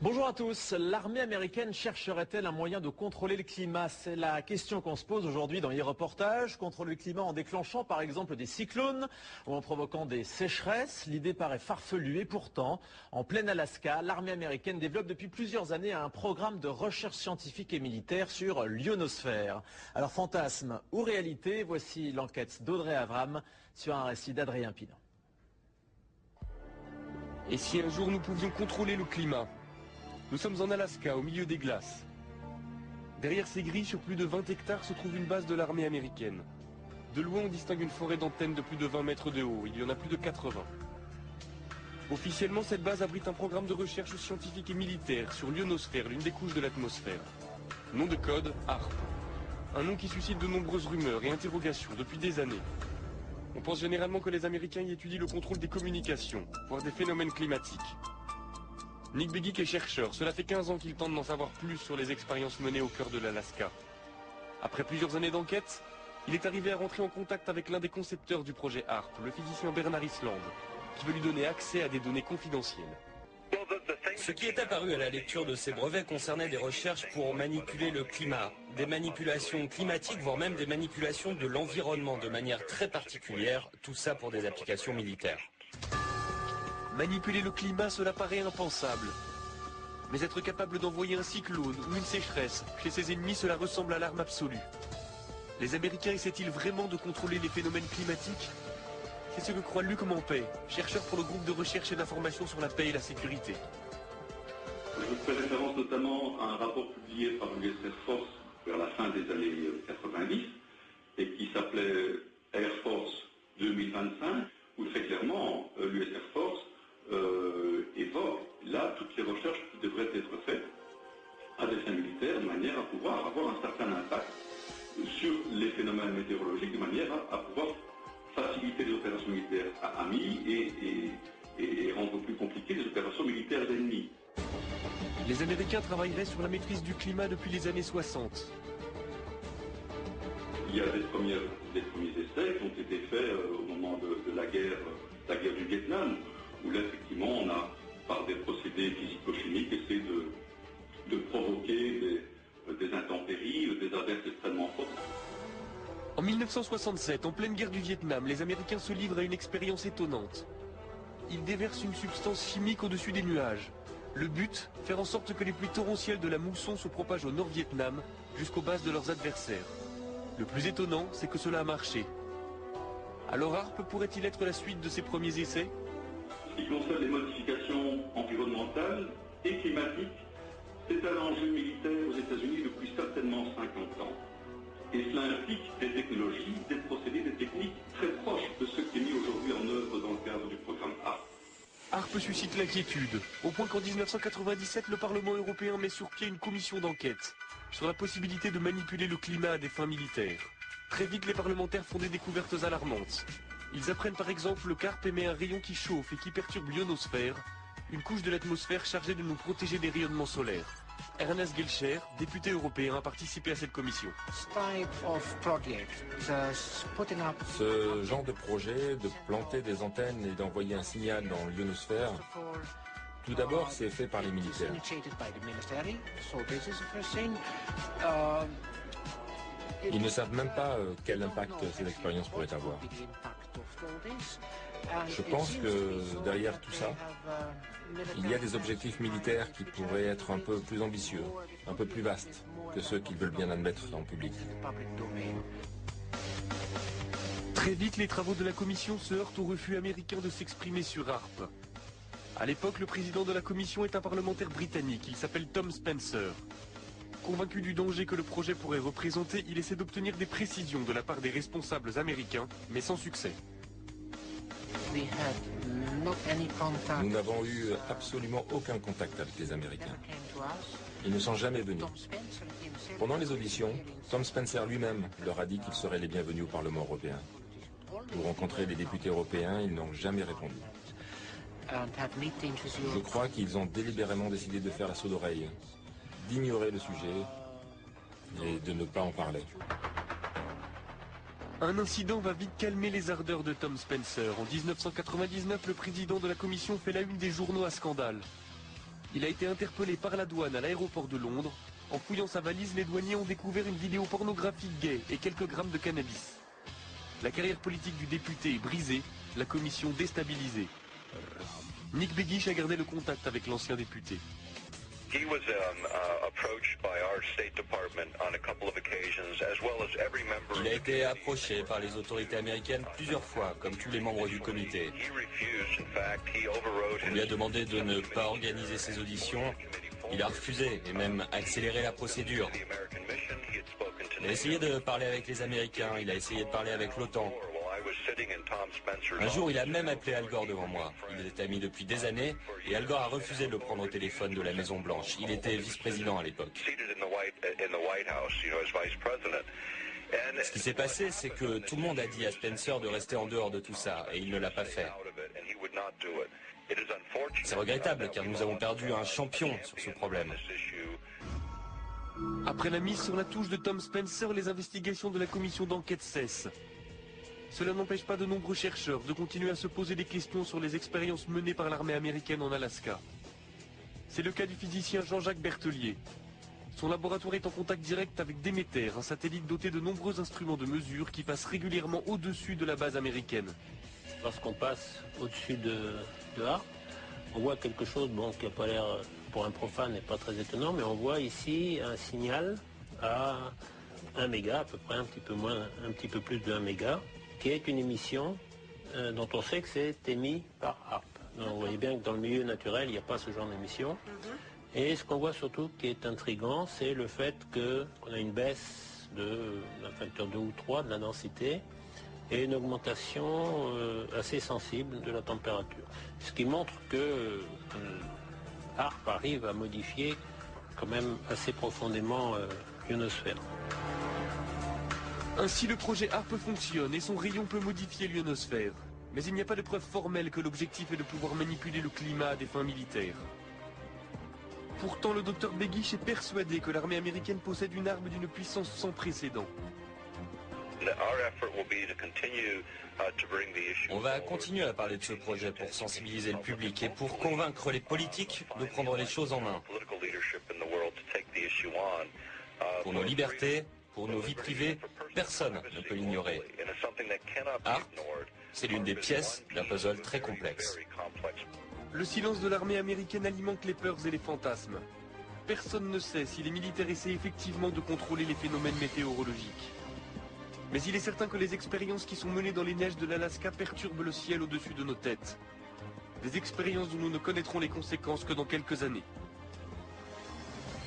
Bonjour à tous. L'armée américaine chercherait-elle un moyen de contrôler le climat? C'est la question qu'on se pose aujourd'hui dans les reportages. Contrôler le climat en déclenchant par exemple des cyclones ou en provoquant des sécheresses. L'idée paraît farfelue et pourtant, en plein Alaska, l'armée américaine développe depuis plusieurs années un programme de recherche scientifique et militaire sur l'ionosphère. Alors fantasme ou réalité, voici l'enquête d'Audrey Avram sur un récit d'Adrien Pinon. Et si un jour nous pouvions contrôler le climat? Nous sommes en Alaska, au milieu des glaces. Derrière ces grilles, sur plus de 20 hectares, se trouve une base de l'armée américaine. De loin, on distingue une forêt d'antennes de plus de 20 mètres de haut. Il y en a plus de 80. Officiellement, cette base abrite un programme de recherche scientifique et militaire sur l'ionosphère, l'une des couches de l'atmosphère. Nom de code, HAARP. Un nom qui suscite de nombreuses rumeurs et interrogations depuis des années. On pense généralement que les Américains y étudient le contrôle des communications, voire des phénomènes climatiques. Nick Begich est chercheur, cela fait 15 ans qu'il tente d'en savoir plus sur les expériences menées au cœur de l'Alaska. Après plusieurs années d'enquête, il est arrivé à rentrer en contact avec l'un des concepteurs du projet HAARP, le physicien Bernard Island, qui veut lui donner accès à des données confidentielles. Ce qui est apparu à la lecture de ces brevets concernait des recherches pour manipuler le climat, des manipulations climatiques, voire même des manipulations de l'environnement de manière très particulière, tout ça pour des applications militaires. Manipuler le climat, cela paraît impensable. Mais être capable d'envoyer un cyclone ou une sécheresse chez ses ennemis, cela ressemble à l'arme absolue. Les Américains essaient-ils vraiment de contrôler les phénomènes climatiques? C'est ce que croit Luc Mampey, chercheur pour le groupe de recherche et d'information sur la paix et la sécurité. Je fais référence notamment à un rapport publié par l'US Air Force vers la fin des années 90 et qui s'appelait Air Force 2025, où très clairement l'US Air Force évoque là toutes les recherches qui devraient être faites à des fins militaires de manière à pouvoir avoir un certain impact sur les phénomènes météorologiques, de manière à pouvoir faciliter les opérations militaires amis et rendre plus compliquées les opérations militaires ennemies. Les Américains travailleraient sur la maîtrise du climat depuis les années 60. Il y a des premiers essais qui ont été faits au moment de la guerre du Vietnam, où là, effectivement, on a, par des procédés physico-chimiques, essayé de provoquer des intempéries, des averses extrêmement fortes. En 1967, en pleine guerre du Vietnam, les Américains se livrent à une expérience étonnante. Ils déversent une substance chimique au-dessus des nuages. Le but, faire en sorte que les pluies torrentielles de la mousson se propagent au Nord-Vietnam jusqu'aux bases de leurs adversaires. Le plus étonnant, c'est que cela a marché. Alors HAARP pourrait-il être la suite de ces premiers essais? Ce qui concerne les modifications environnementales et climatiques, c'est un enjeu militaire aux États-Unis depuis certainement 50 ans. Et cela implique des technologies, des procédés, des techniques très proches de ce qui est mis aujourd'hui en œuvre dans le cadre du programme HAARP. HAARP suscite l'inquiétude, au point qu'en 1997, le Parlement européen met sur pied une commission d'enquête sur la possibilité de manipuler le climat à des fins militaires. Très vite, les parlementaires font des découvertes alarmantes. Ils apprennent par exemple qu'HAARP émet un rayon qui chauffe et qui perturbe l'ionosphère, une couche de l'atmosphère chargée de nous protéger des rayonnements solaires. Ernest Gelscher, député européen, a participé à cette commission. Ce genre de projet, de planter des antennes et d'envoyer un signal dans l'ionosphère, tout d'abord c'est fait par les militaires. Ils ne savent même pas quel impact ces expériences pourraient avoir. Je pense que derrière tout ça, il y a des objectifs militaires qui pourraient être un peu plus ambitieux, un peu plus vastes que ceux qu'ils veulent bien admettre en public. Très vite, les travaux de la commission se heurtent au refus américain de s'exprimer sur HAARP. À l'époque, le président de la commission est un parlementaire britannique, il s'appelle Tom Spencer. Convaincu du danger que le projet pourrait représenter, il essaie d'obtenir des précisions de la part des responsables américains, mais sans succès. Nous n'avons eu absolument aucun contact avec les Américains. Ils ne sont jamais venus. Pendant les auditions, Tom Spencer lui-même leur a dit qu'ils seraient les bienvenus au Parlement européen. Pour rencontrer les députés européens, ils n'ont jamais répondu. Je crois qu'ils ont délibérément décidé de faire la sourde oreille, d'ignorer le sujet et de ne pas en parler. Un incident va vite calmer les ardeurs de Tom Spencer. En 1999, le président de la commission fait la une des journaux à scandale. Il a été interpellé par la douane à l'aéroport de Londres. En fouillant sa valise, les douaniers ont découvert une vidéo pornographique gay et quelques grammes de cannabis. La carrière politique du député est brisée, la commission déstabilisée. Nick Begich a gardé le contact avec l'ancien député. Il a été approché par les autorités américaines plusieurs fois, comme tous les membres du comité. On lui a demandé de ne pas organiser ses auditions. Il a refusé et même accéléré la procédure. Il a essayé de parler avec les Américains, il a essayé de parler avec l'OTAN. Un jour, il a même appelé Al Gore devant moi. Ils étaient amis depuis des années et Al Gore a refusé de le prendre au téléphone de la Maison Blanche. Il était vice-président à l'époque. Ce qui s'est passé, c'est que tout le monde a dit à Spencer de rester en dehors de tout ça et il ne l'a pas fait. C'est regrettable car nous avons perdu un champion sur ce problème. Après la mise sur la touche de Tom Spencer, les investigations de la commission d'enquête cessent. Cela n'empêche pas de nombreux chercheurs de continuer à se poser des questions sur les expériences menées par l'armée américaine en Alaska. C'est le cas du physicien Jean-Jacques Berthelier. Son laboratoire est en contact direct avec Demeter, un satellite doté de nombreux instruments de mesure qui passe régulièrement au-dessus de la base américaine. Lorsqu'on passe au-dessus de Harp, on voit quelque chose qui n'a pas l'air, pour un profane, n'est pas très étonnant, mais on voit ici un signal à 1 méga, à peu près un petit peu plus de 1 méga, qui est une émission dont on sait que c'est émis par Harp. Donc, vous voyez bien que dans le milieu naturel, il n'y a pas ce genre d'émission. Et ce qu'on voit surtout qui est intriguant, c'est le fait qu'on a une baisse d'un facteur 2 ou 3 de la densité et une augmentation assez sensible de la température. Ce qui montre que Harp arrive à modifier quand même assez profondément l'ionosphère. Ainsi, le projet HARP fonctionne et son rayon peut modifier l'ionosphère. Mais il n'y a pas de preuve formelle que l'objectif est de pouvoir manipuler le climat à des fins militaires. Pourtant, le docteur Begich est persuadé que l'armée américaine possède une arme d'une puissance sans précédent. On va continuer à parler de ce projet pour sensibiliser le public et pour convaincre les politiques de prendre les choses en main. Pour nos libertés, pour nos vies privées, personne ne peut l'ignorer. HARP, c'est l'une des pièces d'un puzzle très complexe. Le silence de l'armée américaine alimente les peurs et les fantasmes. Personne ne sait si les militaires essaient effectivement de contrôler les phénomènes météorologiques. Mais il est certain que les expériences qui sont menées dans les neiges de l'Alaska perturbent le ciel au-dessus de nos têtes. Des expériences dont nous ne connaîtrons les conséquences que dans quelques années.